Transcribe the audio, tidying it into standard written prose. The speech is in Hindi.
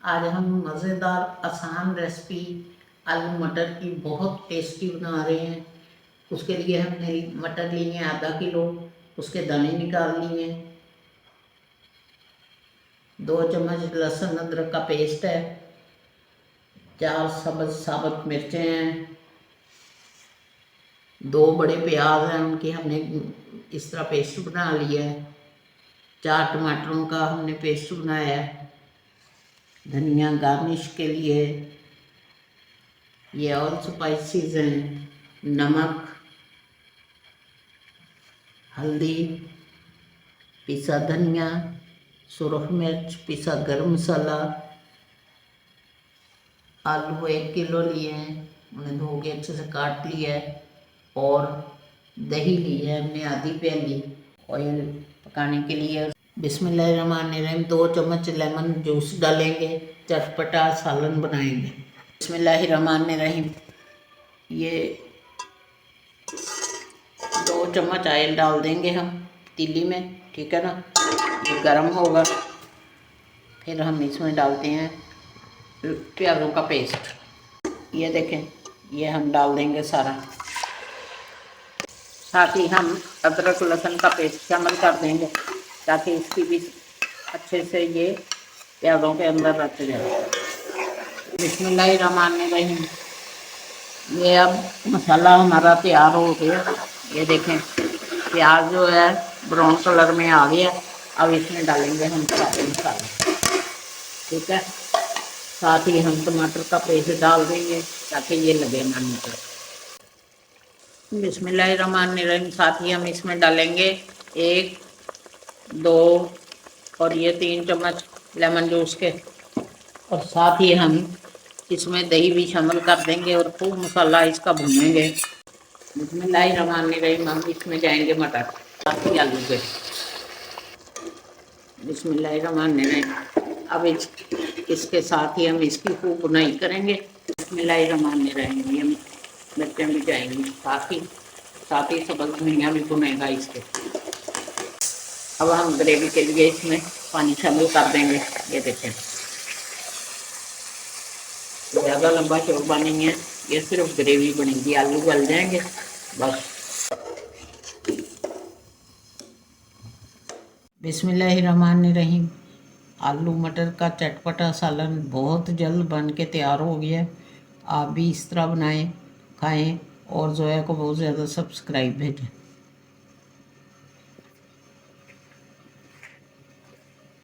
आज हम मज़ेदार आसान रेसिपी आलू मटर की बहुत टेस्टी बना रहे हैं। उसके लिए हमने मटर लिए हैं आधा किलो, उसके दाने निकाल लिए हैं। 2 चम्मच लहसुन अदरक का पेस्ट है, 4 साबुत मिर्चें हैं, 2 बड़े प्याज हैं, उनकी हमने इस तरह पेस्ट बना लिया है। 4 टमाटरों का हमने पेस्ट बनाया है। धनिया गार्निश के लिए, ये और स्पाइसेस हैं, नमक, हल्दी, पिसा धनिया, सुरख मिर्च, पिसा गरम मसाला। आलू 1 किलो लिए हैं, उन्हें धो के अच्छे से काट लिया है। और दही ली है हमने आधी प्याली ऑयल पकाने के लिए। बिस्मिल्लाहिर्रहमानिर्रहीम। 2 चम्मच लेमन जूस डालेंगे, चटपटा सालन बनाएंगे। बिस्मिल्लाहिर्रहमानिर्रहीम। ये 2 चम्मच ऑयल डाल देंगे हम पतीली में, ठीक है ना। ये गर्म होगा, फिर हम इसमें डालते हैं प्याज़ों का पेस्ट। ये देखें, ये हम डाल देंगे सारा। साथ ही हम अदरक लहसुन का पेस्ट शामिल कर देंगे ताकि इसकी भी अच्छे से ये प्याज़ों के अंदर रच जाए। बिस्मिल्लाहिर्रहमानिर्रहीम। ये अब मसाला हमारा तैयार हो गया। ये देखें, प्याज जो है ब्राउन कलर में आ गया। अब इसमें डालेंगे हम सारे मसाले, ठीक है। साथ ही हम टमाटर का पेस्ट डाल देंगे ताकि ये लगे ना नीचे। बिस्मिल्लाहिर्रहमानिर्रहीम। साथ ही हम इसमें डालेंगे 1, 2 और ये 3 चम्मच लेमन जूस के। और साथ ही हम इसमें दही भी शामिल कर देंगे और खूब मसाला इसका भूनेंगे। बिस्मिल्लाहिर्रहमानिर्रहीम। हम इसमें जाएंगे मटर, साथ ही आलू के। बिस्मिल्लाहिर्रहमानिर्रहीम। अब इसके साथ ही हम इसकी खूब बुनाई करेंगे। बिस्मिल्लाहिर्रहमानिर्रहीम। ये मिर्चें भी जाएंगी, साथ ही सब्ज़ धनिया भी भुनेगा इसके। अब हम ग्रेवी के लिए इसमें पानी शामिल कर देंगे। ये देखें, ज़्यादा लंबा शोरबा नहीं है, ये सिर्फ ग्रेवी बनेगी, आलू गल जाएंगे बस। बिस्मिल्लाहिर्रहमानिर्रहीम। आलू मटर का चटपटा सालन बहुत जल्द बन के तैयार हो गया है। आप भी इस तरह बनाएं, खाएं और जोया को बहुत ज़्यादा सब्सक्राइब भेजें।